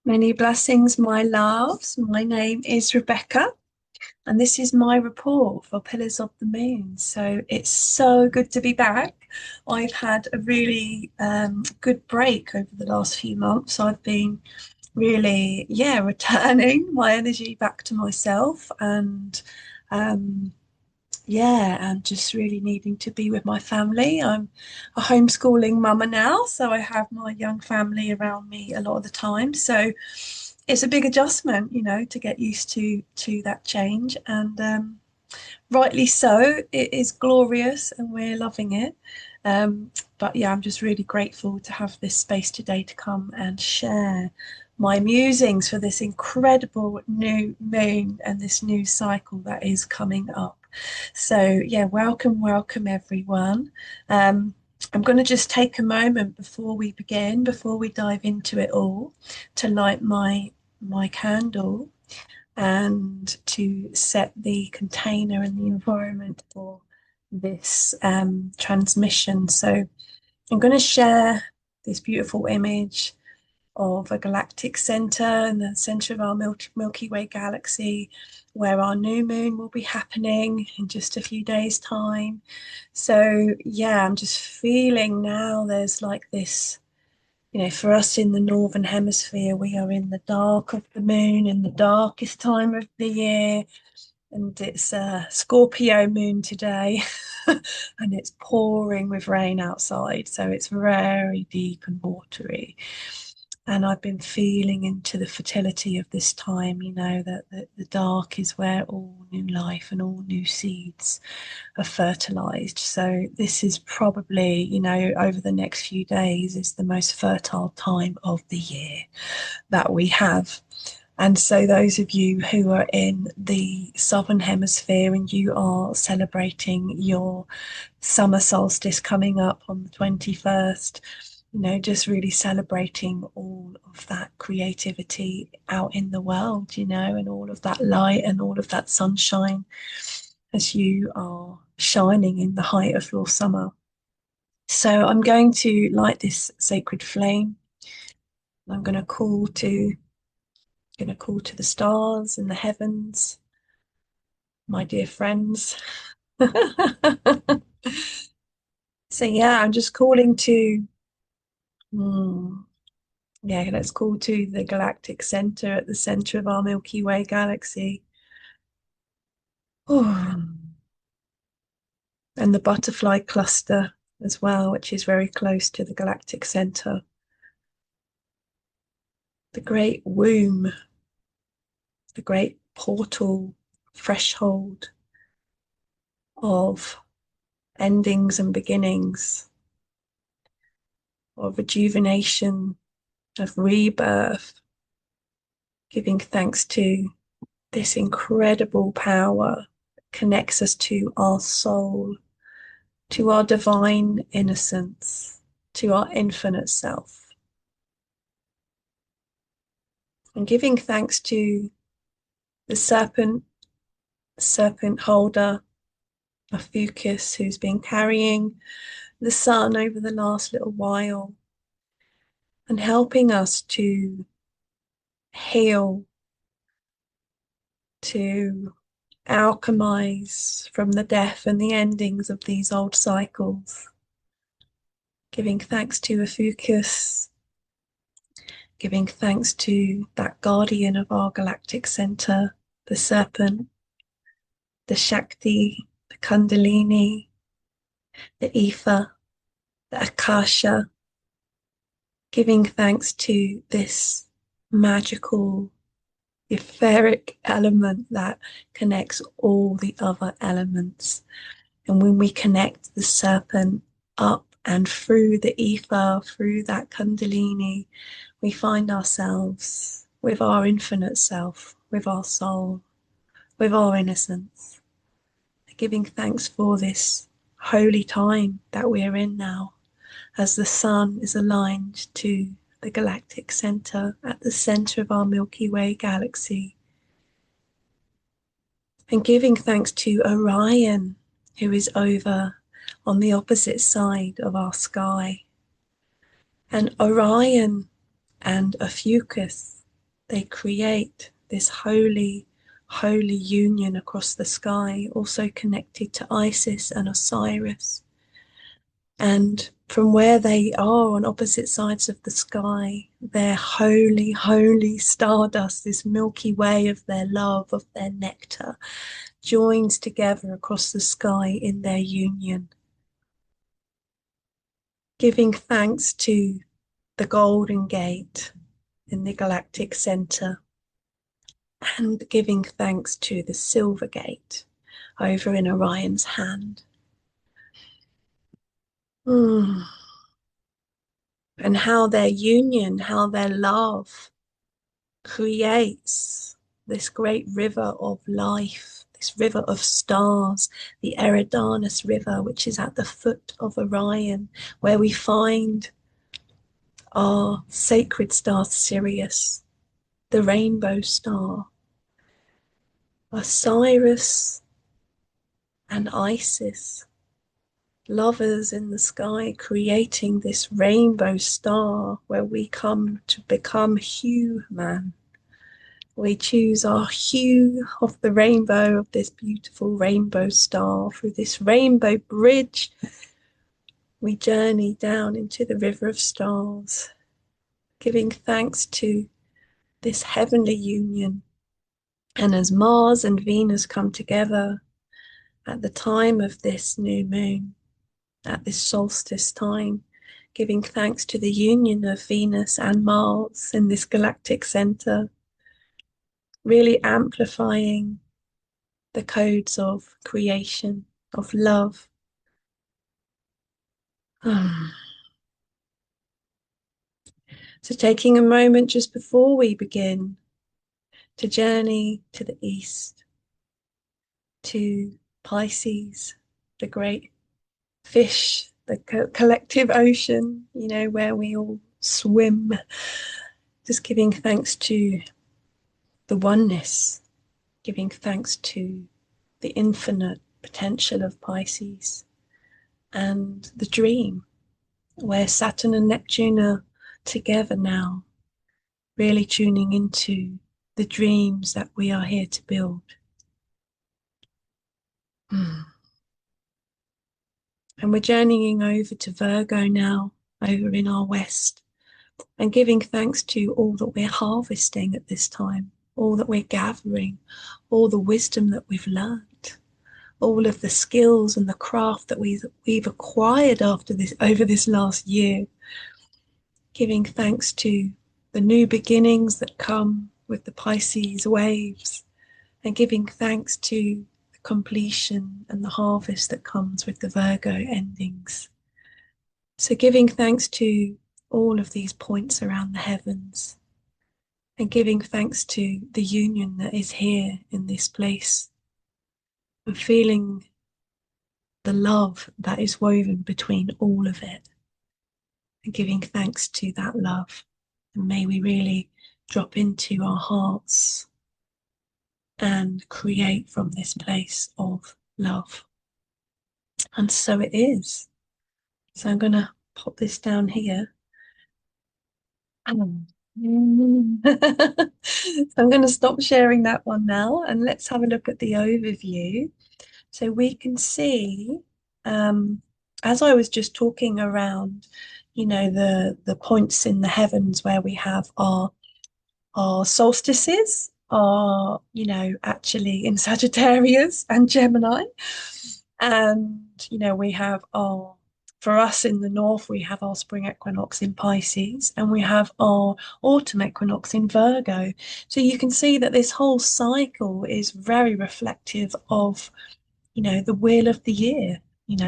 Many blessings, my loves. My name is Rebekah, and this is my report for Pillars of the Moon. So it's so good to be back. I've had a really good break over the last few months. I've been really, returning my energy back to myself um, and just really needing to be with my family. I'm a homeschooling mama now, so I have my young family around me a lot of the time. So it's a big adjustment, to get used to that change, and rightly so. It is glorious, and we're loving it. But yeah, I'm just really grateful to have this space today to come and share my musings for this incredible new moon and this new cycle that is coming up. So yeah, welcome everyone. I'm going to just take a moment before we begin, before we dive into it all, to light my candle and to set the container and the environment for this transmission. So I'm going to share this beautiful image of a galactic center in the center of our Milky Way galaxy, where our new moon will be happening in just a few days' time. So, yeah, I'm just feeling now there's like this, for us in the Northern Hemisphere, we are in the dark of the moon, in the darkest time of the year. And it's a Scorpio moon today, and it's pouring with rain outside. So it's very deep and watery. And I've been feeling into the fertility of this time, that the dark is where all new life and all new seeds are fertilized. So this is probably, over the next few days is the most fertile time of the year that we have. And so those of you who are in the Southern Hemisphere and you are celebrating your summer solstice coming up on the 21st, just really celebrating all of that creativity out in the world, and all of that light and all of that sunshine as you are shining in the height of your summer. So I'm going to light this sacred flame. I'm going to call to the stars and the heavens, my dear friends. So yeah, I'm just calling to let's call to the Galactic Centre at the centre of our Milky Way galaxy. Oh. And the butterfly cluster as well, which is very close to the Galactic Centre. The great womb, the great portal, threshold of endings and beginnings, of rejuvenation, of rebirth, giving thanks to this incredible power that connects us to our soul, to our divine innocence, to our infinite self. And giving thanks to the serpent holder, Ophiuchus, who's been carrying the sun over the last little while and helping us to heal, to alchemize from the death and the endings of these old cycles. Giving thanks to Ophiuchus, giving thanks to that guardian of our galactic center, the serpent, the Shakti, the Kundalini, the ether, the Akasha, giving thanks to this magical etheric element that connects all the other elements. And when we connect the serpent up and through the ether, through that Kundalini, we find ourselves with our infinite self, with our soul, with our innocence, giving thanks for this holy time that we're in now, as the sun is aligned to the galactic center at the center of our Milky Way galaxy. And giving thanks to Orion, who is over on the opposite side of our sky. And Orion and Ophiuchus They create this holy union across the sky, also connected to Isis and Osiris. And from where they are on opposite sides of the sky, their holy stardust, this Milky Way of their love, of their nectar, joins together across the sky in their union, giving thanks to the Golden Gate in the Galactic Centre, and giving thanks to the Silver Gate over in Orion's hand. Mm. And how their union, how their love creates this great river of life, this river of stars, the Eridanus River, which is at the foot of Orion, where we find our sacred star Sirius, the rainbow star, Osiris and Isis, lovers in the sky, creating this rainbow star where we come to become human. We choose our hue of the rainbow, of this beautiful rainbow star. Through this rainbow bridge, we journey down into the river of stars, giving thanks to this heavenly union. And as Mars and Venus come together at the time of this new moon, at this solstice time, giving thanks to the union of Venus and Mars in this galactic center, really amplifying the codes of creation, of love. So taking a moment just before we begin to journey to the east, to Pisces, the great fish, the collective ocean, where we all swim, just giving thanks to the oneness, giving thanks to the infinite potential of Pisces, and the dream, where Saturn and Neptune are together now, really tuning into the dreams that we are here to build. And we're journeying over to Virgo now, over in our west, and giving thanks to all that we're harvesting at this time, all that we're gathering, all the wisdom that we've learned, all of the skills and the craft that we've acquired over this last year, giving thanks to the new beginnings that come with the Pisces waves, and giving thanks to the completion and the harvest that comes with the Virgo endings. So giving thanks to all of these points around the heavens, and giving thanks to the union that is here in this place, and feeling the love that is woven between all of it, and giving thanks to that love. And may we really drop into our hearts and create from this place of love. And so it is. So I'm going to pop this down here. So I'm going to stop sharing that one now, and let's have a look at the overview. So we can see, as I was just talking around, the points in the heavens where we have our solstices are, actually in Sagittarius and Gemini. And, we have for us in the north, we have our spring equinox in Pisces, and we have our autumn equinox in Virgo. So you can see that this whole cycle is very reflective of, the wheel of the year.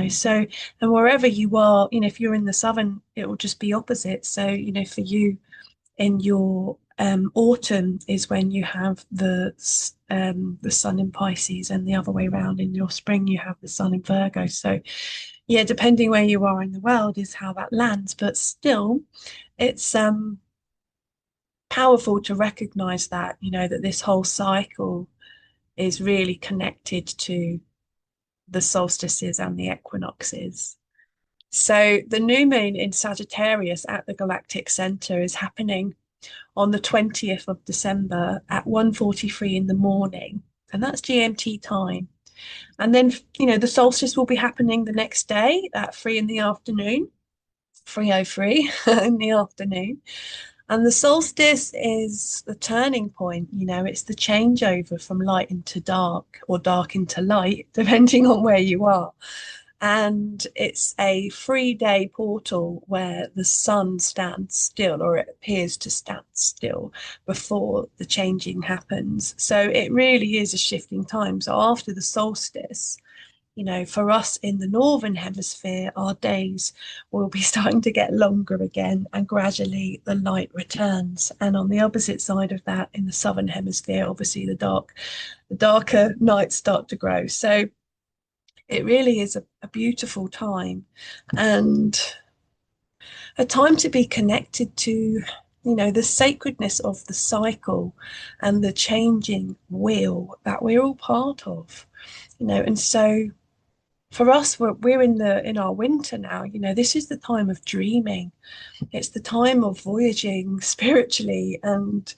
So, and wherever you are, if you're in the southern, it will just be opposite. So, for you in your autumn is when you have the sun in Pisces, and the other way around in your spring you have the sun in Virgo. So yeah, depending where you are in the world is how that lands, but still it's powerful to recognize that, that this whole cycle is really connected to the solstices and the equinoxes. So the new moon in Sagittarius at the galactic center is happening on the 20th of December at 1:43 in the morning, and that's GMT time. And then, the solstice will be happening the next day at 3 in the afternoon, 3:03 in the afternoon. And the solstice is the turning point, it's the changeover from light into dark or dark into light, depending on where you are. And it's a 3-day portal where the sun stands still, or it appears to stand still before the changing happens. So it really is a shifting time. So after the solstice, for us in the northern hemisphere, our days will be starting to get longer again, and gradually the light returns. And on the opposite side of that, in the southern hemisphere, obviously the darker nights start to grow. So it really is a beautiful time, and a time to be connected to, the sacredness of the cycle and the changing wheel that we're all part of, and so for us, we're in our winter now. This is the time of dreaming. It's the time of voyaging spiritually and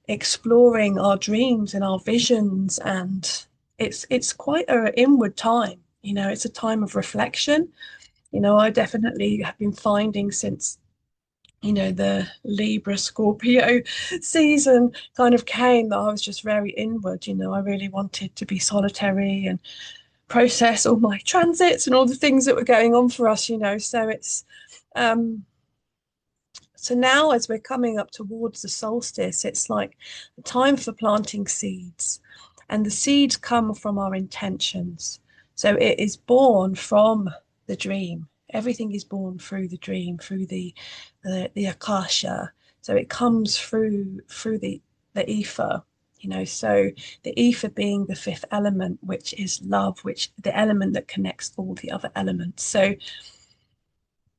exploring our dreams and our visions. And it's quite an inward time. It's a time of reflection. I definitely have been finding since the Libra Scorpio season kind of came that I was just very inward. I really wanted to be solitary and process all my transits and all the things that were going on for us. So it's um so now as we're coming up towards the solstice, it's like the time for planting seeds, and the seeds come from our intentions. So it is born from the dream. Everything is born through the dream, through the akasha. So it comes through the ether. So the ether being the fifth element, which is love, which the element that connects all the other elements. So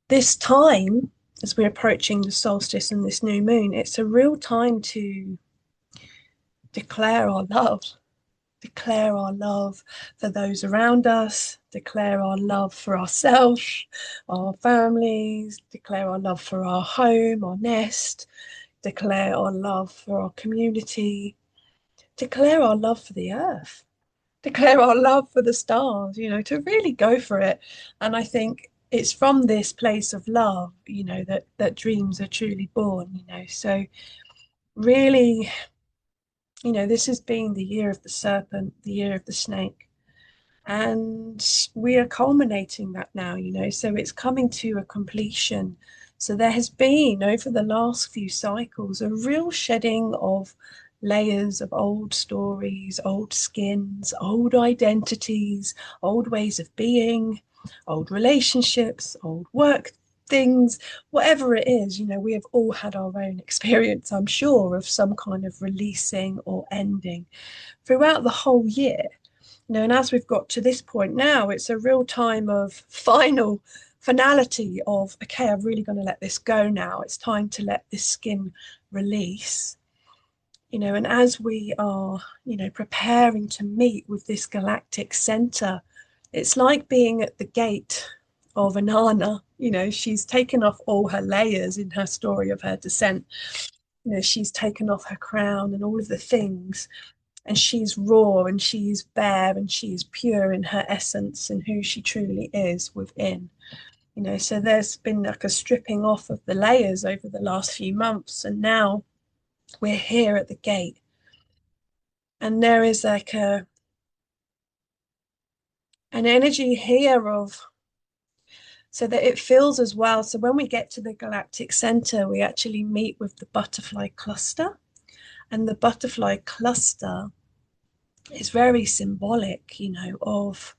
this time, as we're approaching the solstice and this new moon, it's a real time to declare our love, declare our love for those around us, declare our love for ourselves, our families, declare our love for our home, our nest, declare our love for our community, declare our love for the earth, declare our love for the stars, to really go for it. And I think it's from this place of love, that dreams are truly born, So really, this has been the year of the serpent, the year of the snake. And we are culminating that now, so it's coming to a completion. So there has been, over the last few cycles, a real shedding of layers of old stories, old skins, old identities, old ways of being, old relationships, old work things, whatever it is. We have all had our own experience, I'm sure, of some kind of releasing or ending throughout the whole year. And as we've got to this point now, it's a real time of finality of, okay, I'm really going to let this go now. It's time to let this skin release. And as we are, preparing to meet with this galactic center, it's like being at the gate of Anana. She's taken off all her layers in her story of her descent. She's taken off her crown and all of the things, and she's raw and she's bare and she's pure in her essence and who she truly is within. So there's been like a stripping off of the layers over the last few months, and now we're here at the gate, and there is like an energy here of, so that it feels as well. So when we get to the Galactic Center, we actually meet with the butterfly cluster, and the butterfly cluster is very symbolic, of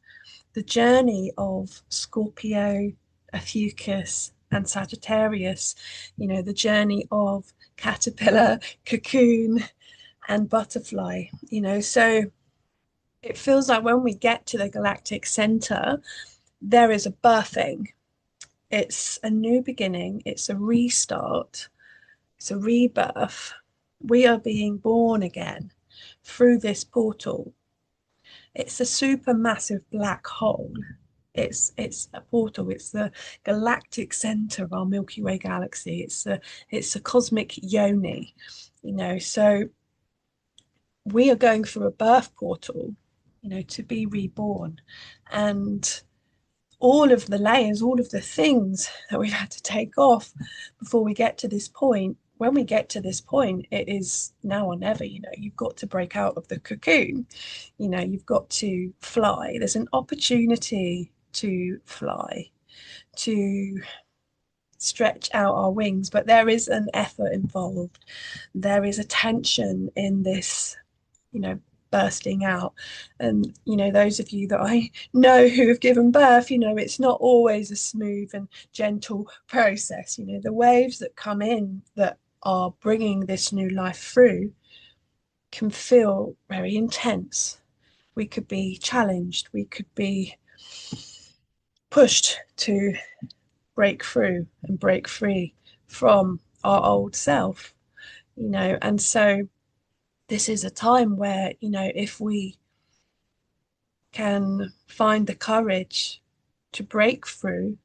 the journey of Scorpio, Ophiuchus, and Sagittarius, the journey of caterpillar, cocoon, and butterfly, so it feels like when we get to the Galactic Center, there is a birthing. It's a new beginning, it's a restart, it's a rebirth. We are being born again through this portal. It's a super massive black hole. It's a portal. It's the galactic center of our Milky Way galaxy. It's a cosmic yoni, so we are going through a birth portal, to be reborn. And all of the layers, all of the things that we've had to take off before we get to this point. When we get to this point, it is now or never. You've got to break out of the cocoon. You've got to fly. There's an opportunity to fly, to stretch out our wings, but there is an effort involved. There is a tension in this, bursting out. And those of you that I know who have given birth, it's not always a smooth and gentle process. The waves that come in that are bringing this new life through can feel very intense. We could be challenged, we could be pushed to break through and break free from our old self, and so this is a time where, if we can find the courage to break through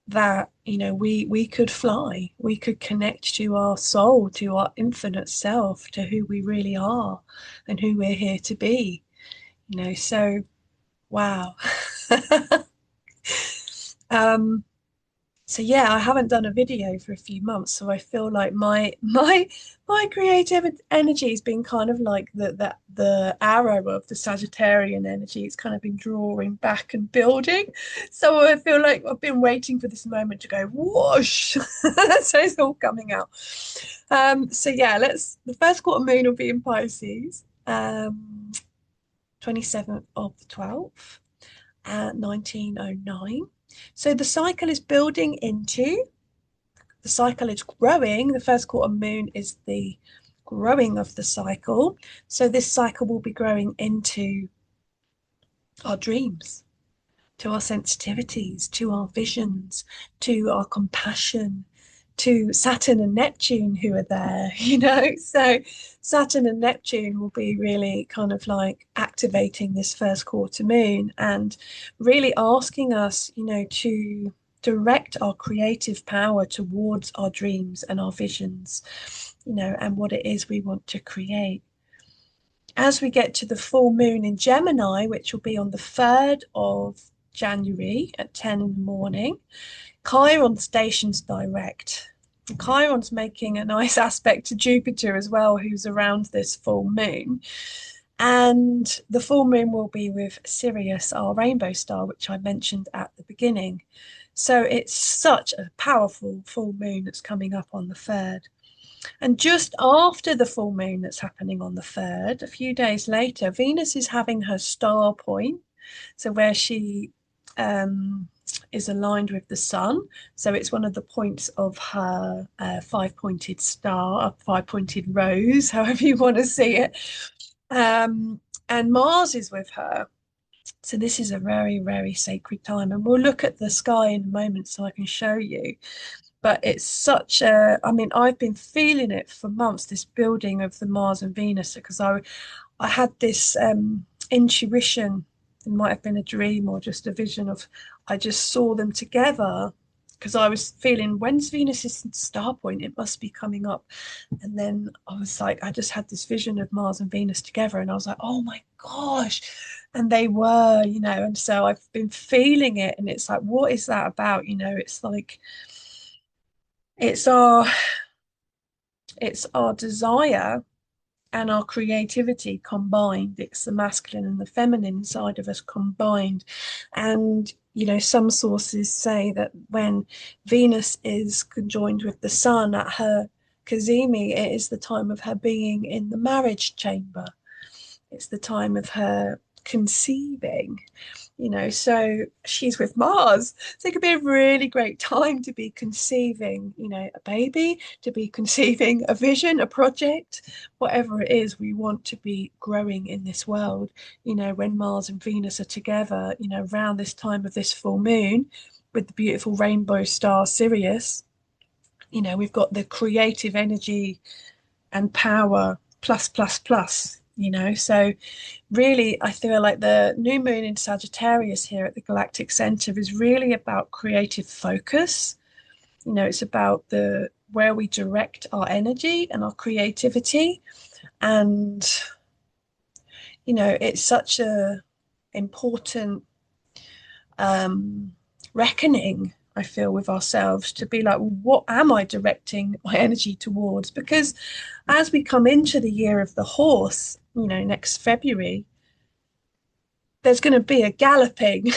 that, we could fly, we could connect to our soul, to our infinite self, to who we really are and who we're here to be, so wow. So yeah, I haven't done a video for a few months, so I feel like my creative energy has been kind of like the arrow of the Sagittarian energy. It's kind of been drawing back and building. So I feel like I've been waiting for this moment to go whoosh. So it's all coming out. So yeah, the first quarter moon will be in Pisces, 27th of the 12th at 1909. So the cycle is building into, the cycle is growing. The first quarter moon is the growing of the cycle. So this cycle will be growing into our dreams, to our sensitivities, to our visions, to our compassion, to Saturn and Neptune who are there, So Saturn and Neptune will be really kind of like activating this first quarter moon and really asking us, to direct our creative power towards our dreams and our visions, and what it is we want to create. As we get to the full moon in Gemini, which will be on the 3rd of January at 10 in the morning, Chiron stations direct. And Chiron's making a nice aspect to Jupiter as well, who's around this full moon. And the full moon will be with Sirius, our rainbow star, which I mentioned at the beginning. So it's such a powerful full moon that's coming up on the 3rd. And just after the full moon that's happening on the 3rd, a few days later, Venus is having her star point. So where she is aligned with the sun. So it's one of the points of her five-pointed star, a five-pointed rose, however you want to see it. And Mars is with her. So this is a very, very sacred time. And we'll look at the sky in a moment so I can show you. But it's such a, I've been feeling it for months, this building of the Mars and Venus, because I had this intuition. It might have been a dream or just a vision of, I just saw them together because I was feeling, when's Venus's star point? It must be coming up. And then I was like, I just had this vision of Mars and Venus together, and I was like, oh my gosh. And they were, and so I've been feeling it, and it's like, what is that about? It's like, it's our desire and our creativity combined. It's the masculine and the feminine side of us combined. And, some sources say that when Venus is conjoined with the sun at her Cazimi, it is the time of her being in the marriage chamber. It's the time of her conceiving, so she's with Mars. So it could be a really great time to be conceiving, a baby, to be conceiving a vision, a project, whatever it is we want to be growing in this world. When Mars and Venus are together, around this time of this full moon with the beautiful rainbow star Sirius, we've got the creative energy and power plus plus plus, So really, I feel like the new moon in Sagittarius here at the Galactic Centre is really about creative focus. It's about the where we direct our energy and our creativity. And, it's such a important um, reckoning, I feel, with ourselves to be like, well, what am I directing my energy towards? Because as we come into the year of the horse, next February, there's going to be a galloping,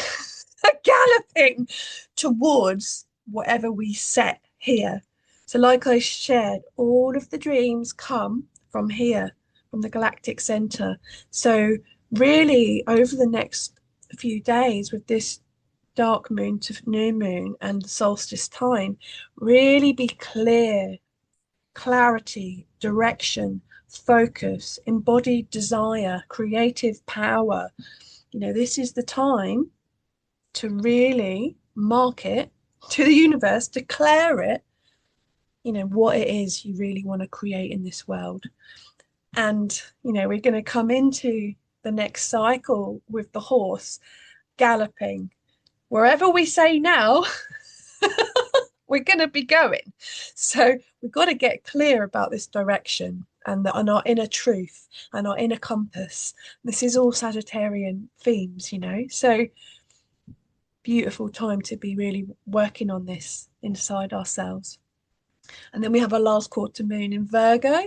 a galloping towards whatever we set here. So, like I shared, all of the dreams come from here, from the Galactic Centre. So, really, over the next few days with this dark moon to new moon and the solstice time, really be clear, clarity, direction, focus, embodied desire, creative power. This is the time to really mark it to the universe, declare it, what it is you really want to create in this world. And, we're going to come into the next cycle with the horse galloping. Wherever we say now, we're going to be going. So we've got to get clear about this direction and our inner truth and our inner compass. This is all Sagittarian themes, So beautiful time to be really working on this inside ourselves. And then we have our last quarter moon in Virgo.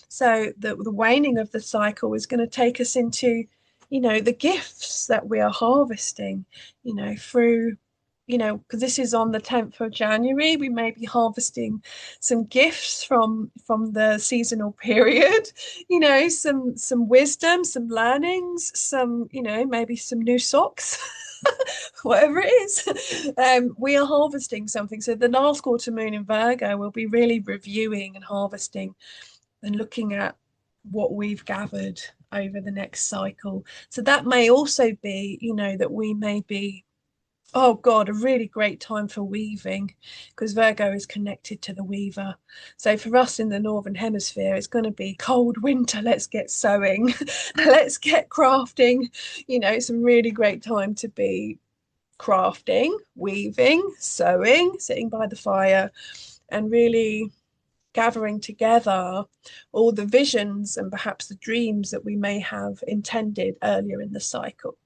So the waning of the cycle is going to take us into, the gifts that we are harvesting, through, because this is on the 10th of January, we may be harvesting some gifts from the seasonal period, some wisdom, some learnings, some, maybe some new socks. Whatever it is, we are harvesting something. So the last quarter moon in Virgo will be really reviewing and harvesting and looking at what we've gathered over the next cycle. So that may also be, that we may be, oh God, a really great time for weaving, because Virgo is connected to the weaver. So for us in the Northern Hemisphere, it's going to be cold winter. Let's get sewing. Let's get crafting. It's a really great time to be crafting, weaving, sewing, sitting by the fire, and really gathering together all the visions and perhaps the dreams that we may have intended earlier in the cycle.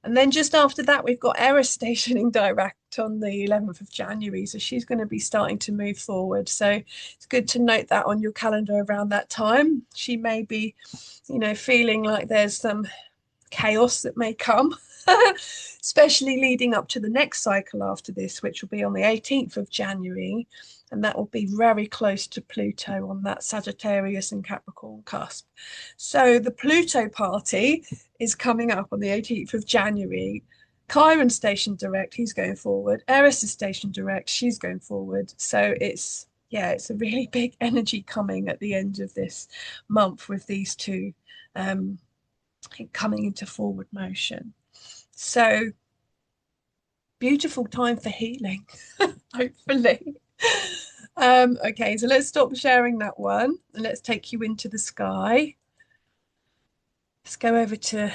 And then just after that, we've got Eris stationing direct on the 11th of January. So she's going to be starting to move forward. So it's good to note that on your calendar around that time. She may be, feeling like there's some chaos that may come, especially leading up to the next cycle after this, which will be on the 18th of January. And that will be very close to Pluto on that Sagittarius and Capricorn cusp. So the Pluto party is coming up on the 18th of January. Chiron station direct, he's going forward. Eris is station direct, she's going forward. So it's a really big energy coming at the end of this month with these two coming into forward motion. So beautiful time for healing, hopefully. Okay, so let's stop sharing that one and let's take you into the sky. Let's go over to,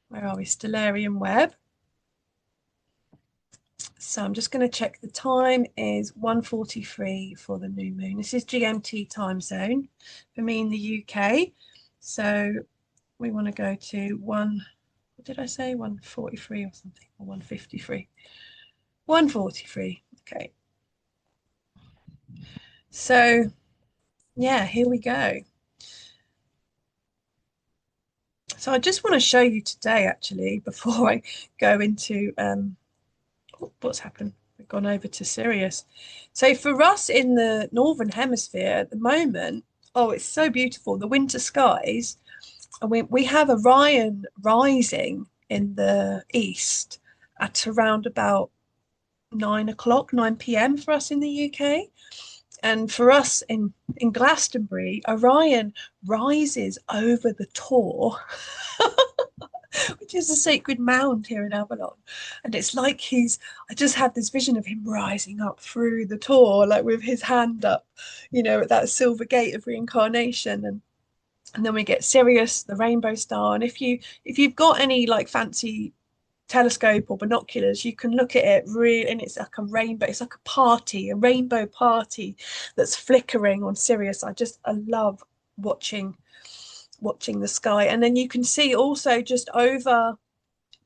where are we? Stellarium Web. So I'm just going to check the time is 1:43 for the new moon. This is GMT time zone for me in the UK. So we want to go to what did I say? 1:43 or something, or 1:53. 1:43. Okay. So yeah, here we go. So I just want to show you today, actually, before I go into what's happened. We've gone over to Sirius. So for us in the Northern Hemisphere at the moment, oh, it's so beautiful. The winter skies. And we have Orion rising in the east at around about 9 p.m. for us in the UK. And for us in Glastonbury, Orion rises over the Tor, which is a sacred mound here in Avalon. And it's like I just had this vision of him rising up through the Tor, like with his hand up, at that silver gate of reincarnation. And And then we get Sirius, the rainbow star. And if you've got any like fancy telescope or binoculars, you can look at it really, and it's like a rainbow. It's like a party, a rainbow party that's flickering on Sirius. I love watching the sky. And then you can see also just over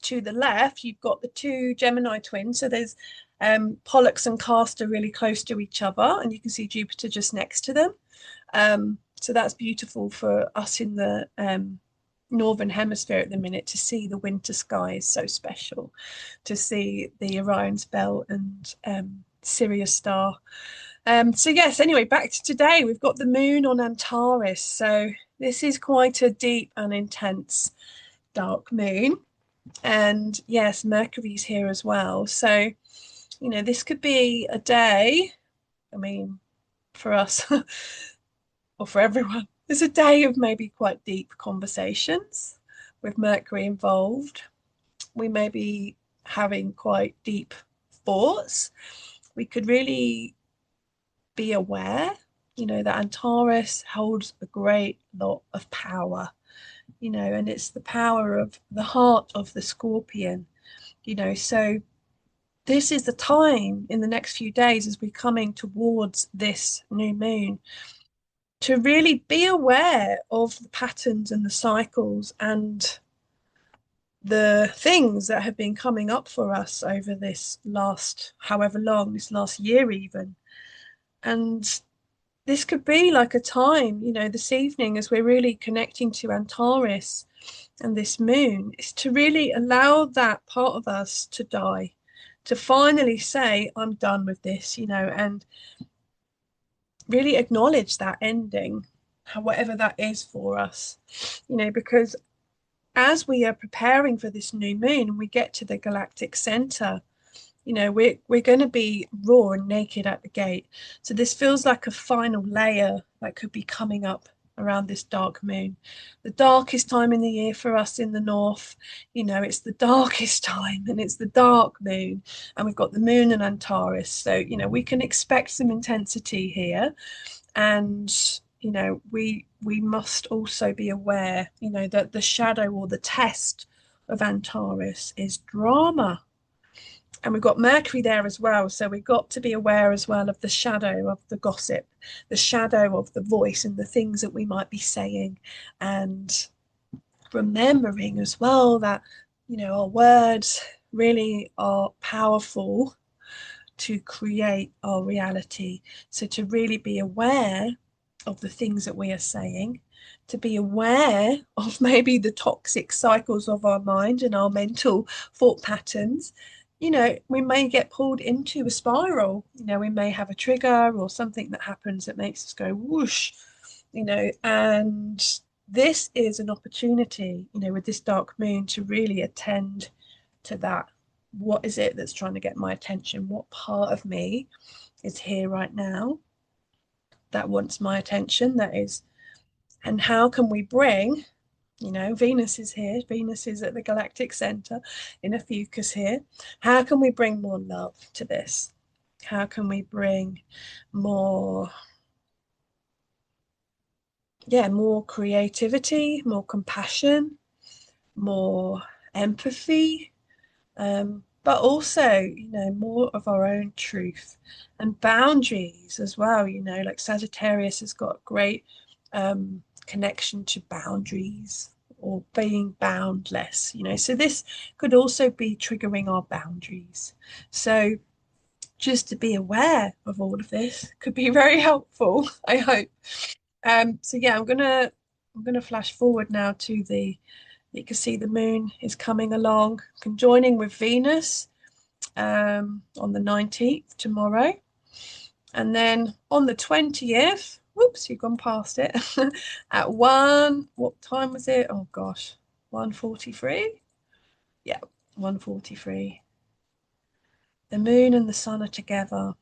to the left, you've got the two Gemini twins. So there's Pollux and Castor really close to each other, and you can see Jupiter just next to them. So that's beautiful for us in the northern hemisphere at the minute to see the winter sky is so special. To see the Orion's belt and Sirius star. So yes, anyway, back to today. We've got the moon on Antares. So this is quite a deep and intense dark moon. And yes, Mercury's here as well. So, this could be a day, I mean, for us or for everyone, it's a day of maybe quite deep conversations with Mercury involved. We may be having quite deep thoughts. We could really be aware, that Antares holds a great lot of power, and it's the power of the heart of the scorpion, so this is the time in the next few days as we're coming towards this new moon to really be aware of the patterns and the cycles and the things that have been coming up for us over this last, however long, this last year even. And this could be like a time, this evening as we're really connecting to Antares and this moon, is to really allow that part of us to die, to finally say, I'm done with this, and really acknowledge that ending, whatever that is for us, because as we are preparing for this new moon and we get to the galactic center, we're going to be raw and naked at the gate. So this feels like a final layer that could be coming up around this dark moon. The darkest time in the year for us in the north, it's the darkest time and it's the dark moon. And we've got the moon and Antares. So, we can expect some intensity here. And, we must also be aware, that the shadow or the test of Antares is drama, and we've got Mercury there as well. So we've got to be aware as well of the shadow of the gossip, the shadow of the voice and the things that we might be saying, and remembering as well that, our words really are powerful to create our reality. So to really be aware of the things that we are saying, to be aware of maybe the toxic cycles of our mind and our mental thought patterns. We may get pulled into a spiral. We may have a trigger or something that happens that makes us go whoosh, and this is an opportunity, with this dark moon to really attend to that. What is it that's trying to get my attention? What part of me is here right now that wants my attention? And how can we bring, Venus is here, Venus is at the Galactic Centre in Ophiuchus here. How can we bring more love to this? How can we bring more, more creativity, more compassion, more empathy, but also, more of our own truth and boundaries as well. Like Sagittarius has got a great connection to boundaries or being boundless, so this could also be triggering our boundaries. So just to be aware of all of this could be very helpful, I hope. So yeah, I'm gonna flash forward now to you can see the moon is coming along, conjoining with Venus on the 19th tomorrow. And then on the 20th, whoops, you've gone past it, at what time was it? Oh gosh, 1:43? Yeah, 1:43. The moon and the sun are together.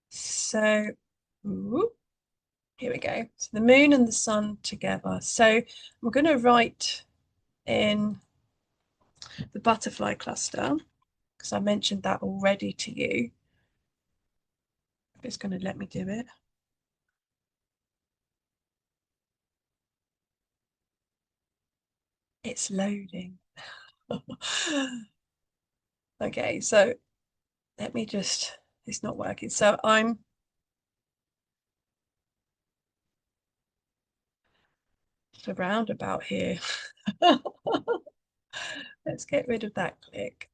So, ooh, here we go. So the moon and the sun together. So I'm going to write in the butterfly cluster because I mentioned that already to you. It's going to let me do it. It's loading. Okay, so let me just, it's not working. So I'm around about here. Let's get rid of that click.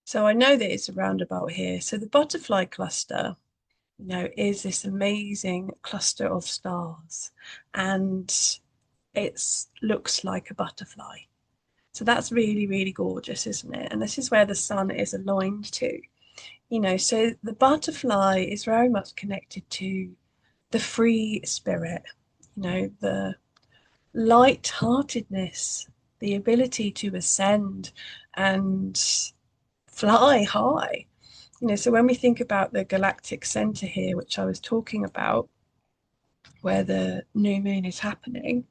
So I know that it's around about here. So the butterfly cluster, is this amazing cluster of stars, and it looks like a butterfly. So that's really, really gorgeous, isn't it? And this is where the sun is aligned to. So the butterfly is very much connected to the free spirit, the light-heartedness, the ability to ascend and fly high. So when we think about the galactic center here, which I was talking about, where the new moon is happening,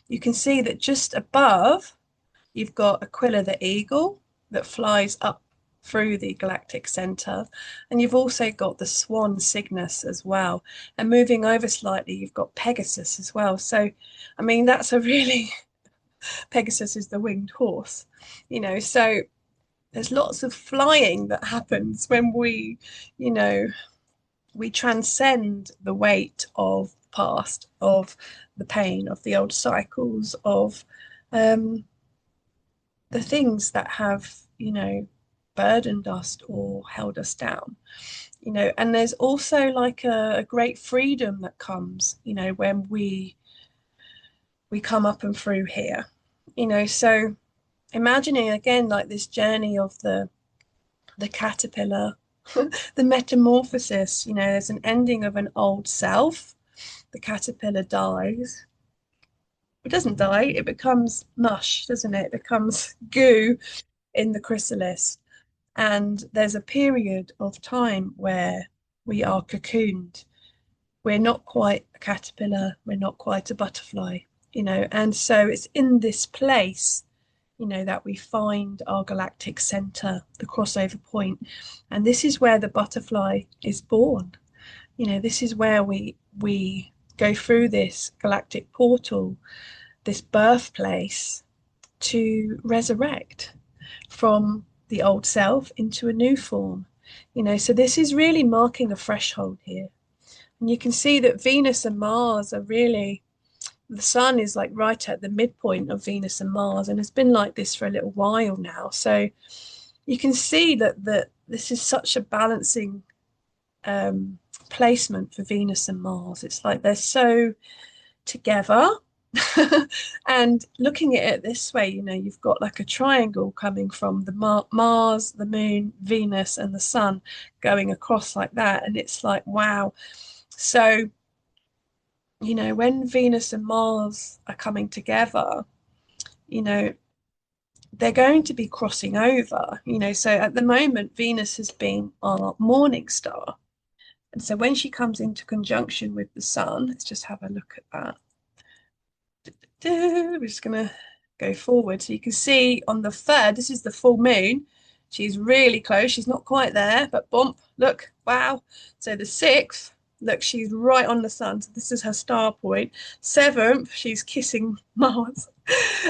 you can see that just above you've got Aquila the eagle that flies up through the galactic center, and you've also got the swan Cygnus as well. And moving over slightly, you've got Pegasus as well. So, I mean, that's a really Pegasus is the winged horse, so there's lots of flying that happens when you know, we transcend the weight of the past, of the pain, of the old cycles, of um, the things that have, burdened us or held us down. And there's also like a great freedom that comes, when we come up and through here. So imagining again like this journey of the caterpillar, the metamorphosis, there's an ending of an old self. The caterpillar dies. It doesn't die, it becomes mush, doesn't it? It becomes goo in the chrysalis. And there's a period of time where we are cocooned. We're not quite a caterpillar, we're not quite a butterfly, and so it's in this place, that we find our galactic center, the crossover point. And this is where the butterfly is born. This is where we go through this galactic portal, this birthplace, to resurrect from the old self into a new form. So this is really marking a threshold here. And you can see that Venus and Mars are really, the sun is like right at the midpoint of Venus and Mars, and it's been like this for a little while now. So you can see that this is such a balancing placement for Venus and Mars. It's like they're so together. And looking at it this way, you've got like a triangle coming from the Mars, the moon, Venus, and the sun going across like that. And it's like, wow. So, when Venus and Mars are coming together, you know, they're going to be crossing over, So at the moment, Venus has been our morning star. And so when she comes into conjunction with the sun, let's just have a look at that. We're just going to go forward. So you can see on the 3rd, this is the full moon. She's really close. She's not quite there, but bump, look, wow. So the 6th, look, she's right on the sun. So this is her star point. 7th, she's kissing Mars.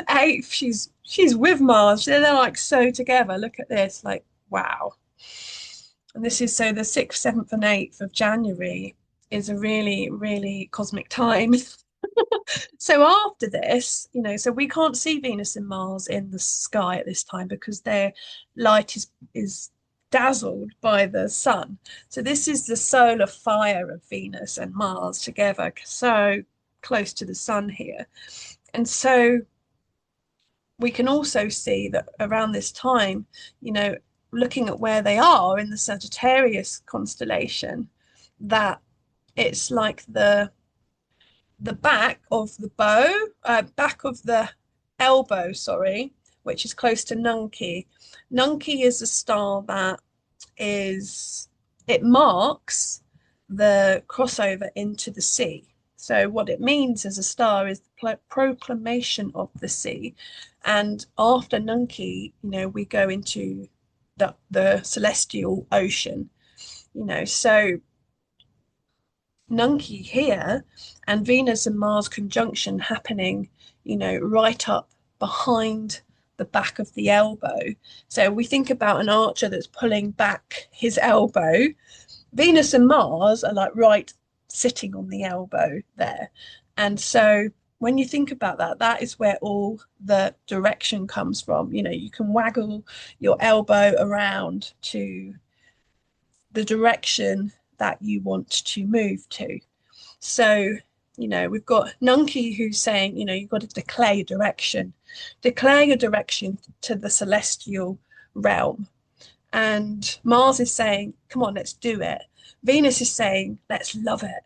8th, she's with Mars. They're like so together. Look at this, like, wow. And this is so the 6th, 7th, and 8th of January is a really, really cosmic time. So after this, so we can't see Venus and Mars in the sky at this time because their light is dazzled by the sun. So this is the solar fire of Venus and Mars together, so close to the sun here. And so we can also see that around this time, looking at where they are in the Sagittarius constellation, that it's like the back of the back of the elbow, sorry, which is close to Nunki. Nunki is a star that it marks the crossover into the sea. So what it means as a star is the proclamation of the sea. And after Nunki, we go into the celestial ocean, so Nunki here and Venus and Mars conjunction happening, right up behind the back of the elbow. So we think about an archer that's pulling back his elbow. Venus and Mars are like right sitting on the elbow there. And so when you think about that, that is where all the direction comes from. You can waggle your elbow around to the direction that you want to move to. So, we've got Nunki who's saying, you've got to declare your direction to the celestial realm. And Mars is saying, come on, let's do it. Venus is saying, let's love it.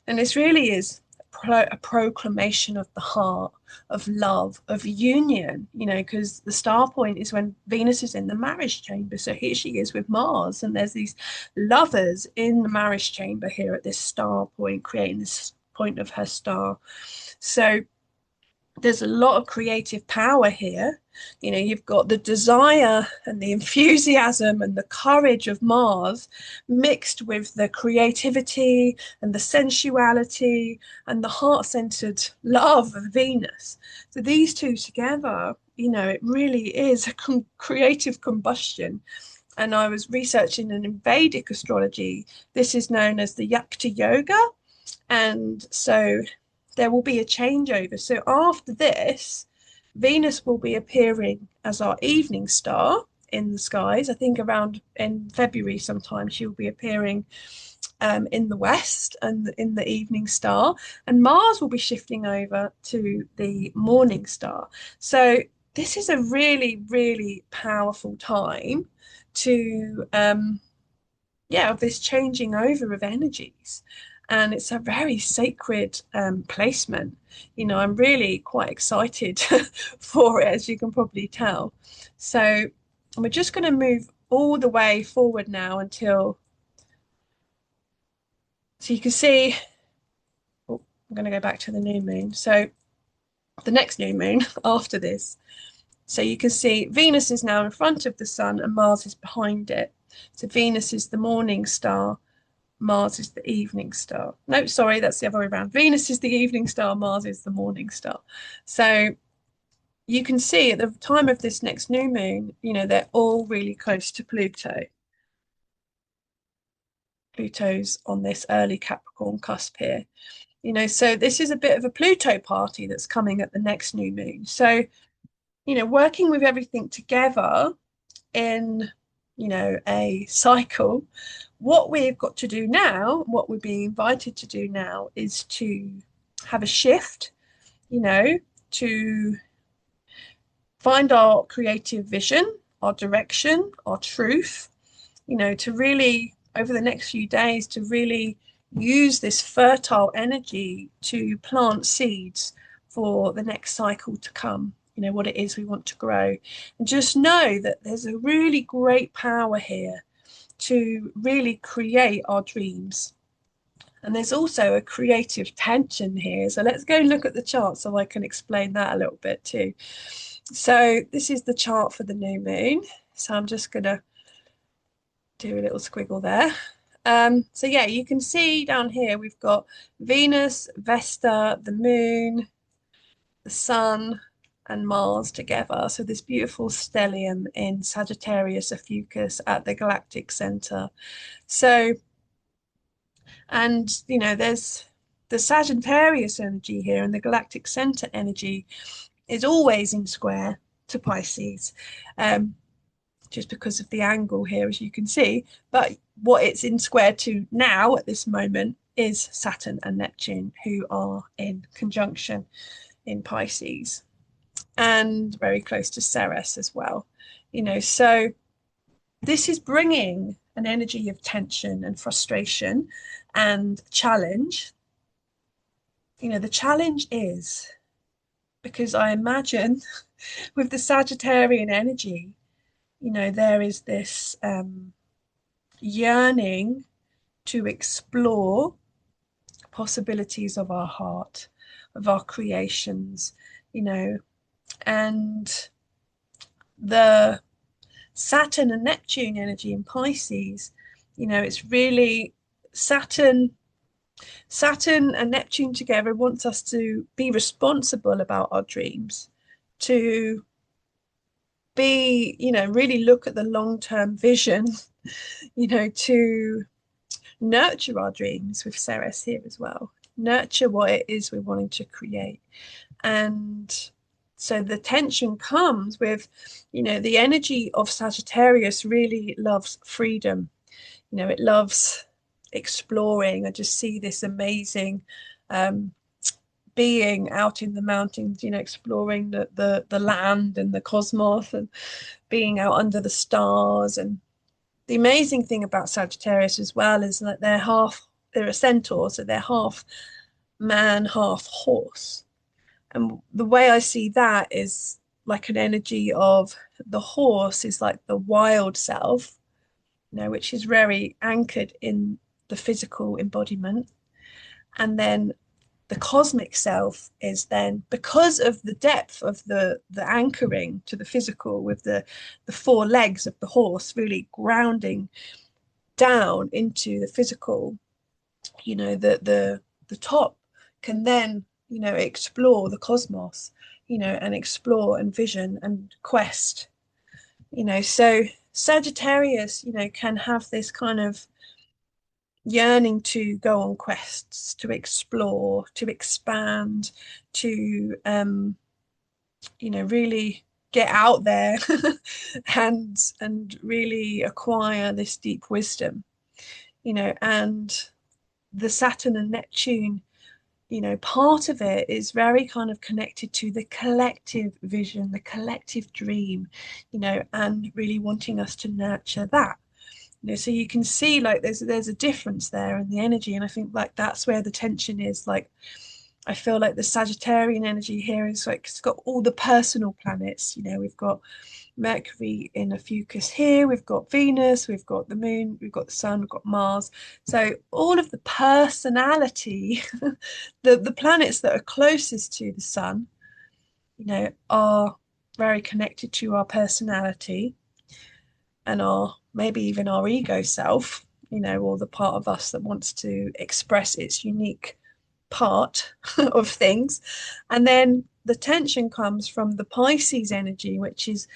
And this really is a proclamation of the heart, of love, of union, because the star point is when Venus is in the marriage chamber. So here she is with Mars, and there's these lovers in the marriage chamber here at this star point, creating this point of her star. So there's a lot of creative power here. You've got the desire and the enthusiasm and the courage of Mars mixed with the creativity and the sensuality and the heart-centered love of Venus. So these two together, it really is a creative combustion. And I was researching in Vedic astrology. This is known as the Yakta Yoga. And so there will be a changeover. So after this, Venus will be appearing as our evening star in the skies. I think around in February sometime she will be appearing in the west and in the evening star. And Mars will be shifting over to the morning star. So this is a really, really powerful time to, of this changing over of energies. And it's a very sacred placement. I'm really quite excited for it, as you can probably tell. So we're just going to move all the way forward now so you can see, oh, I'm going to go back to the new moon. So the next new moon after this. So you can see Venus is now in front of the sun and Mars is behind it. So Venus is the morning star. Mars is the evening star. No, sorry, that's the other way around. Venus is the evening star, Mars is the morning star. So you can see at the time of this next new moon, they're all really close to Pluto. Pluto's on this early Capricorn cusp here. So this is a bit of a Pluto party that's coming at the next new moon. So, working with everything together in, a cycle, what we've got to do now, what we're being invited to do now is to have a shift, to find our creative vision, our direction, our truth, to really, over the next few days, to really use this fertile energy to plant seeds for the next cycle to come, what it is we want to grow. And just know that there's a really great power here to really create our dreams. And there's also a creative tension here. So let's go look at the chart so I can explain that a little bit too. So this is the chart for the new moon. So I'm just going to do a little squiggle there. So yeah, you can see down here we've got Venus, Vesta, the moon, the sun, and Mars together. So this beautiful stellium in Sagittarius Ophiuchus at the Galactic Centre. So, and there's the Sagittarius energy here, and the Galactic Centre energy is always in square to Pisces, just because of the angle here, as you can see. But what it's in square to now at this moment is Saturn and Neptune, who are in conjunction in Pisces, and very close to Ceres as well. So this is bringing an energy of tension and frustration and challenge. The challenge is because I imagine with the Sagittarian energy, there is this yearning to explore possibilities of our heart, of our creations, and the Saturn and Neptune energy in Pisces. It's really Saturn. Saturn and Neptune together wants us to be responsible about our dreams, to be, really look at the long-term vision, to nurture our dreams with Ceres here as well, nurture what it is we're wanting to create. And so the tension comes with, the energy of Sagittarius really loves freedom. It loves exploring. I just see this amazing being out in the mountains, exploring the land and the cosmos, and being out under the stars. And the amazing thing about Sagittarius as well is that they're a centaur, so they're half man, half horse. And the way I see that is like an energy of the horse is like the wild self, which is very anchored in the physical embodiment. And then the cosmic self is then, because of the depth of the anchoring to the physical with the four legs of the horse really grounding down into the physical, the top can then, explore the cosmos, and explore and vision and quest, so Sagittarius, can have this kind of yearning to go on quests, to explore, to expand, to really get out there and really acquire this deep wisdom, and the Saturn and Neptune, part of it is very kind of connected to the collective vision, the collective dream, and really wanting us to nurture that. So you can see like there's a difference there in the energy, and I think like that's where the tension is. Like I feel like the Sagittarian energy here is like it's got all the personal planets. We've got Mercury in a fucus here, we've got Venus, we've got the moon, we've got the sun, we've got Mars. So all of the personality, the planets that are closest to the sun, are very connected to our personality and our maybe even our ego self, or the part of us that wants to express its unique part of things. And then the tension comes from the Pisces energy, which is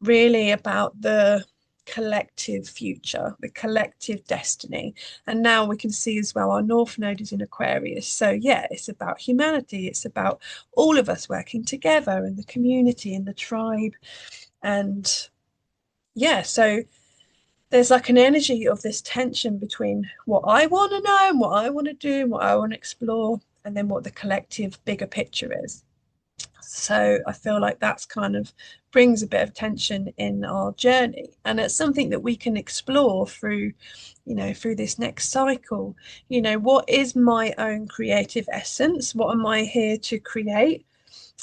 really about the collective future, the collective destiny. And now we can see as well our North Node is in Aquarius. So yeah, it's about humanity. It's about all of us working together and the community and the tribe. And yeah, so there's like an energy of this tension between what I want to know and what I want to do and what I want to explore, and then what the collective bigger picture is. So I feel like that's kind of brings a bit of tension in our journey, and it's something that we can explore through, through this next cycle. What is my own creative essence? What am I here to create?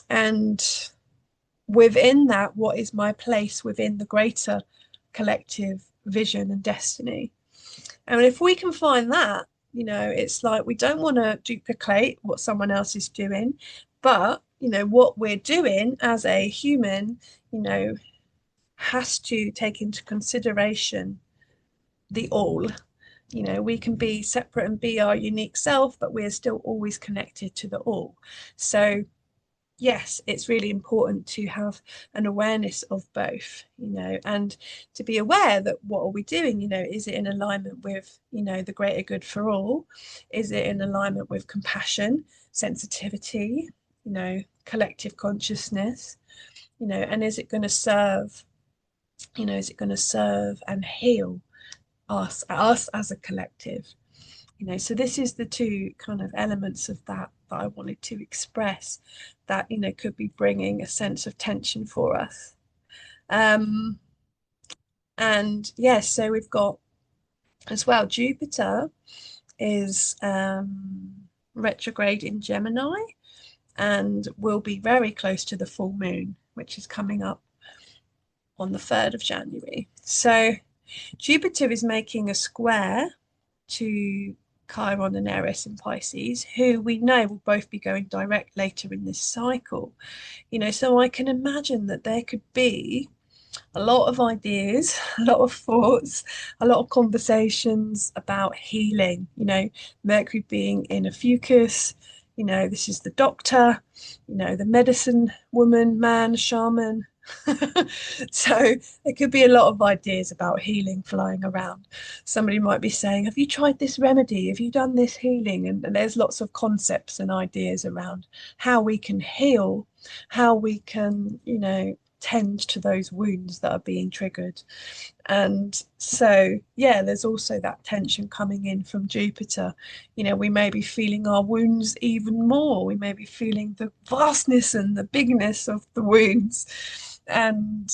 And within that, what is my place within the greater collective vision and destiny? And if we can find that, it's like we don't want to duplicate what someone else is doing, but what we're doing as a human, has to take into consideration the all. We can be separate and be our unique self, but we're still always connected to the all. So yes, it's really important to have an awareness of both, and to be aware that what are we doing? Is it in alignment with, the greater good for all? Is it in alignment with compassion, sensitivity, collective consciousness, and is it going to serve, is it going to serve and heal us as a collective? So this is the two kind of elements of that I wanted to express that, could be bringing a sense of tension for us. And yes, so we've got as well, Jupiter is retrograde in Gemini and will be very close to the full moon, which is coming up on the 3rd of January. So Jupiter is making a square to Chiron and Eris in Pisces, who we know will both be going direct later in this cycle. So I can imagine that there could be a lot of ideas, a lot of thoughts, a lot of conversations about healing. Mercury being in a fucus, this is the doctor, the medicine woman, man, shaman. So there could be a lot of ideas about healing flying around. Somebody might be saying, have you tried this remedy? Have you done this healing? And there's lots of concepts and ideas around how we can heal, how we can, tend to those wounds that are being triggered. And so, yeah, there's also that tension coming in from Jupiter. We may be feeling our wounds even more. We may be feeling the vastness and the bigness of the wounds. And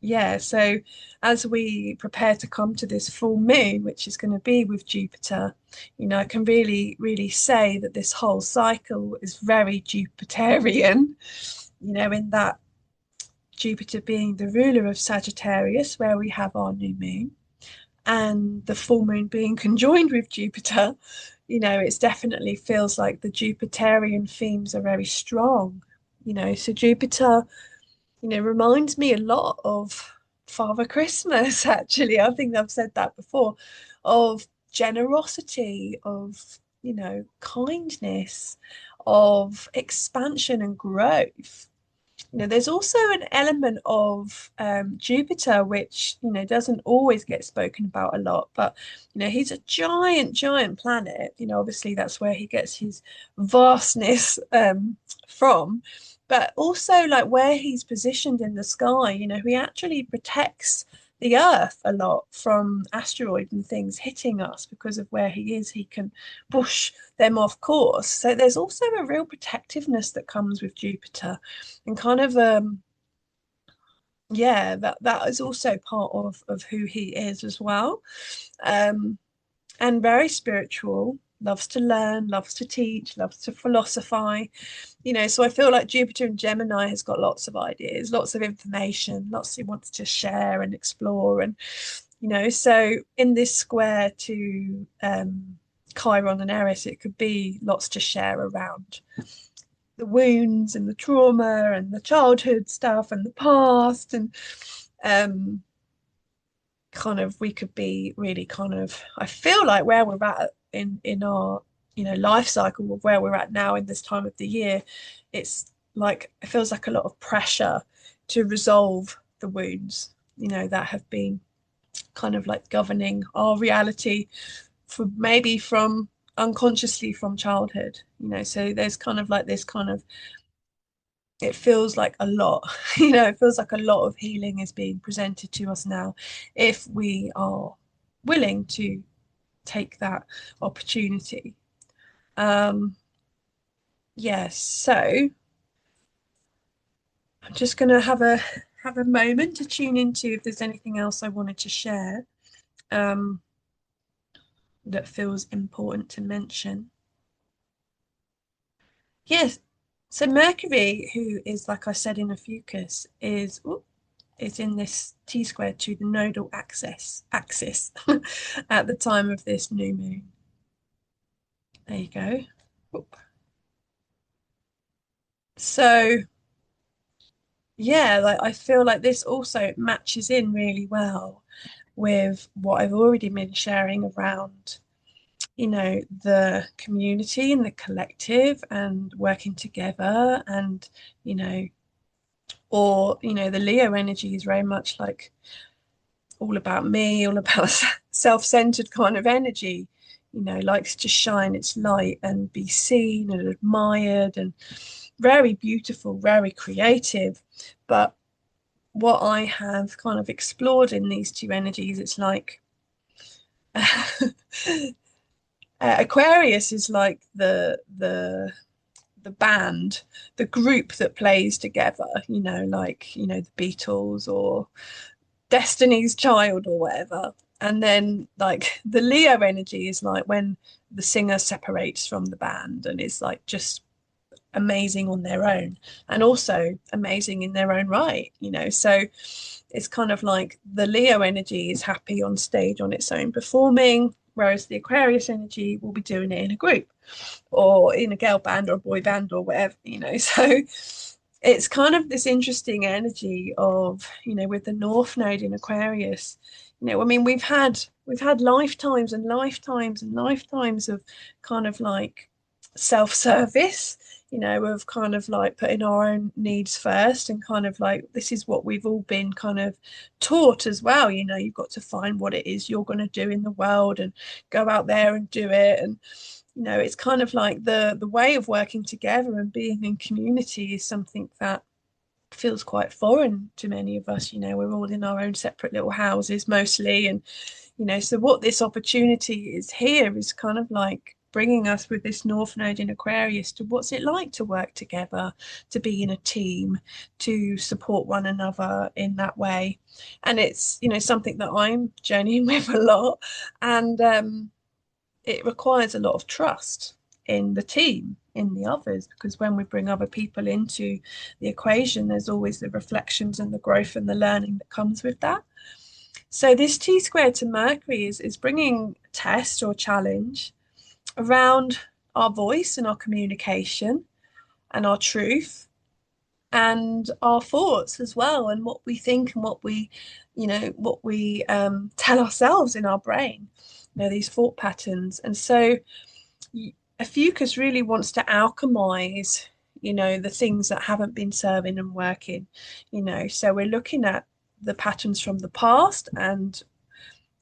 yeah, so as we prepare to come to this full moon, which is going to be with Jupiter, I can really, really say that this whole cycle is very Jupiterian, in that Jupiter being the ruler of Sagittarius, where we have our new moon, and the full moon being conjoined with Jupiter, it definitely feels like the Jupiterian themes are very strong. So Jupiter, reminds me a lot of Father Christmas, actually. I think I've said that before, of generosity, of, kindness, of expansion and growth. There's also an element of Jupiter, which, doesn't always get spoken about a lot, but, he's a giant, giant planet. Obviously that's where he gets his vastness from, but also like where he's positioned in the sky, he actually protects the Earth a lot from asteroids and things hitting us because of where he is. He can push them off course. So there's also a real protectiveness that comes with Jupiter, and kind of yeah, that is also part of who he is as well. Um, and very spiritual, loves to learn, loves to teach, loves to philosophize. So I feel like Jupiter in Gemini has got lots of ideas, lots of information, lots he wants to share and explore. And, so in this square to Chiron and Eris, it could be lots to share around the wounds and the trauma and the childhood stuff and the past. And um, kind of we could be really kind of, I feel like where we're at in our life cycle of where we're at now in this time of the year, it's like it feels like a lot of pressure to resolve the wounds that have been kind of like governing our reality for maybe from unconsciously from childhood. So there's kind of like this kind of, it feels like a lot, it feels like a lot of healing is being presented to us now if we are willing to take that opportunity. Yes, so I'm just going to have a moment to tune into if there's anything else I wanted to share um, that feels important to mention. Yes, so Mercury, who is, like I said, in a fucus, is in this T square to the nodal axis at the time of this new moon. There you go. Oop. So yeah, like I feel like this also matches in really well with what I've already been sharing around, the community and the collective and working together and, or, the Leo energy is very much like all about me, all about self-centered kind of energy, likes to shine its light and be seen and admired and very beautiful, very creative. But what I have kind of explored in these two energies, it's like Aquarius is like the band, the group that plays together, like, the Beatles or Destiny's Child or whatever. And then like the Leo energy is like when the singer separates from the band and is like just amazing on their own and also amazing in their own right, So it's kind of like the Leo energy is happy on stage on its own performing, whereas the Aquarius energy will be doing it in a group or in a girl band or a boy band or whatever, So it's kind of this interesting energy of, with the North Node in Aquarius. I mean, we've had lifetimes and lifetimes and lifetimes of kind of like self-service, of kind of like putting our own needs first, and kind of like this is what we've all been kind of taught as well. You've got to find what it is you're going to do in the world and go out there and do it. And it's kind of like the way of working together and being in community is something that feels quite foreign to many of us. We're all in our own separate little houses mostly. And so what this opportunity is here is kind of like bringing us with this North Node in Aquarius to what's it like to work together, to be in a team, to support one another in that way. And it's something that I'm journeying with a lot. And it requires a lot of trust in the team, in the others, because when we bring other people into the equation, there's always the reflections and the growth and the learning that comes with that. So this T squared to Mercury is bringing a test or challenge around our voice and our communication and our truth and our thoughts as well, and what we think and what we tell ourselves in our brain, these thought patterns. And so Ophiuchus really wants to alchemize, the things that haven't been serving and working, so we're looking at the patterns from the past and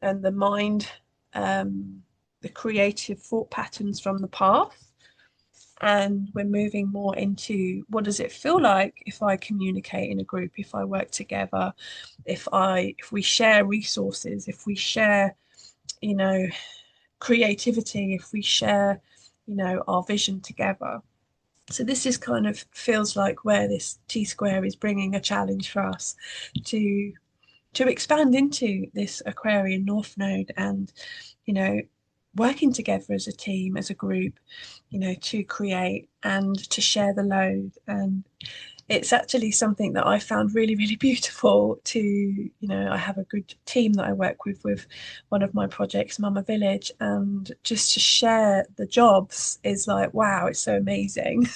the mind, the creative thought patterns from the past. And we're moving more into what does it feel like if I communicate in a group, if I work together, if we share resources, if we share, you know, creativity, if we share, our vision together. So this is kind of feels like where this T square is bringing a challenge for us to to expand into this Aquarian North Node, and you know working together as a team, as a group, to create and to share the load. And it's actually something that I found really, really beautiful to, I have a good team that I work with one of my projects, Mama Village, and just to share the jobs is like, wow, it's so amazing.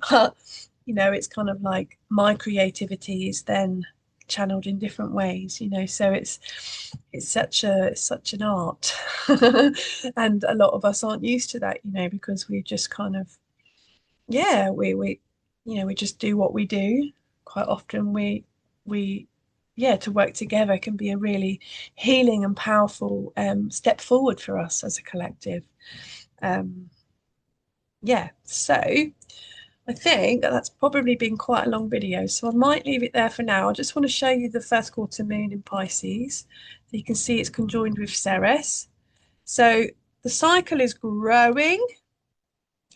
But, it's kind of like my creativity is then channeled in different ways, so it's such an art. And a lot of us aren't used to that, because we just kind of, yeah, we just do what we do. Quite often we yeah, to work together can be a really healing and powerful step forward for us as a collective. um yeah, so I think that's probably been quite a long video, so I might leave it there for now. I just want to show you the first quarter moon in Pisces, so you can see it's conjoined with Ceres. So the cycle is growing,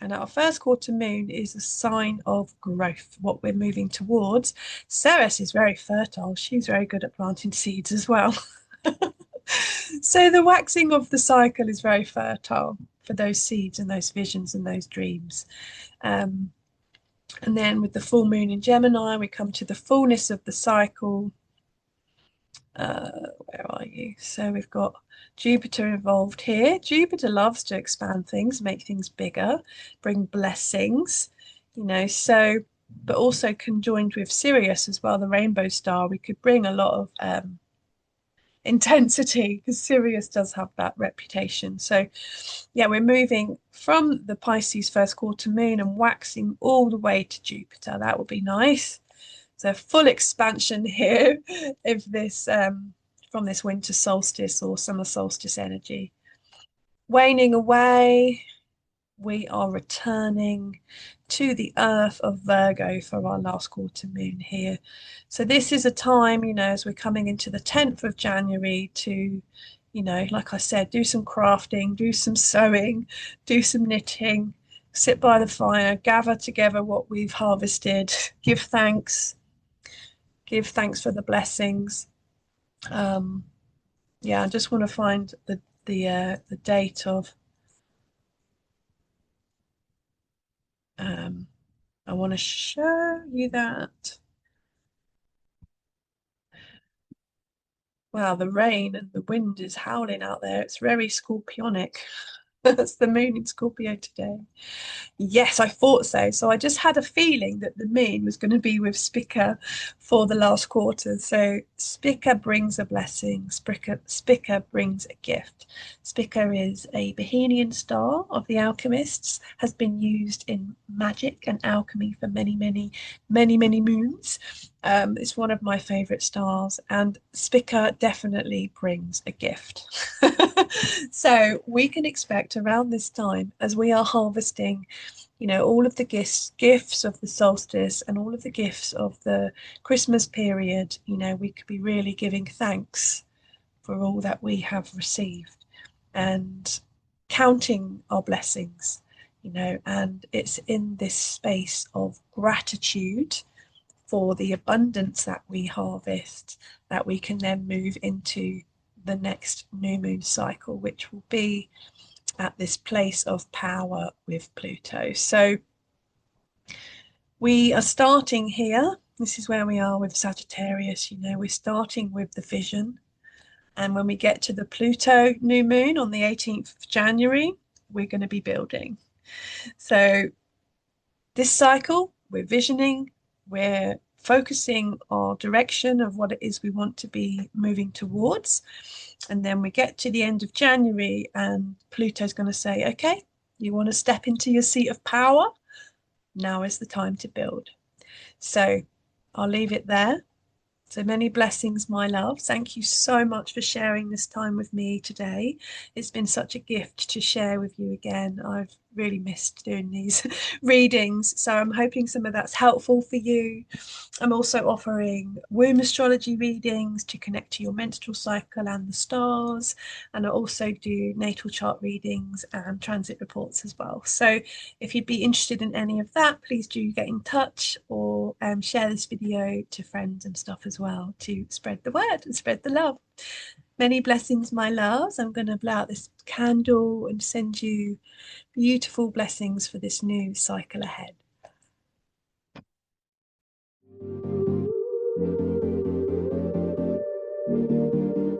and our first quarter moon is a sign of growth, what we're moving towards. Ceres is very fertile. She's very good at planting seeds as well. So the waxing of the cycle is very fertile for those seeds and those visions and those dreams. Um, and then with the full moon in Gemini, we come to the fullness of the cycle. Where are you? So we've got Jupiter involved here. Jupiter loves to expand things, make things bigger, bring blessings, so, but also conjoined with Sirius as well, the rainbow star, we could bring a lot of intensity, because Sirius does have that reputation. So yeah, we're moving from the Pisces first quarter moon and waxing all the way to Jupiter. That would be nice. So full expansion here of this from this winter solstice or summer solstice energy. Waning away, we are returning to the earth of Virgo for our last quarter moon here. So this is a time, as we're coming into the 10th of January to, like I said, do some crafting, do some sewing, do some knitting, sit by the fire, gather together what we've harvested, give thanks for the blessings. Um, yeah, I just want to find the date of. Um, I want to show you that. Wow, the rain and the wind is howling out there. It's very scorpionic. That's the moon in Scorpio today. Yes, I thought so. So I just had a feeling that the moon was going to be with Spica for the last quarter. So Spica brings a blessing, Spica brings a gift. Spica is a Bohemian star of the alchemists, has been used in magic and alchemy for many, many, many, many moons. It's one of my favorite stars, and Spica definitely brings a gift. So we can expect around this time, as we are harvesting, all of the gifts of the solstice and all of the gifts of the Christmas period, we could be really giving thanks for all that we have received and counting our blessings, and it's in this space of gratitude for the abundance that we harvest that we can then move into the next new moon cycle, which will be at this place of power with Pluto. So we are starting here. This is where we are with Sagittarius. We're starting with the vision. And when we get to the Pluto new moon on the 18th of January, we're going to be building. So this cycle, we're visioning, we're focusing our direction of what it is we want to be moving towards. And then we get to the end of January and Pluto's going to say, okay, you want to step into your seat of power? Now is the time to build. So I'll leave it there. So many blessings, my love. Thank you so much for sharing this time with me today. It's been such a gift to share with you again. I've really missed doing these readings. So I'm hoping some of that's helpful for you. I'm also offering womb astrology readings to connect to your menstrual cycle and the stars. And I also do natal chart readings and transit reports as well. So if you'd be interested in any of that, please do get in touch or share this video to friends and stuff as well to spread the word and spread the love. Many blessings, my loves. I'm going to blow out this candle and send you beautiful blessings for this new cycle ahead.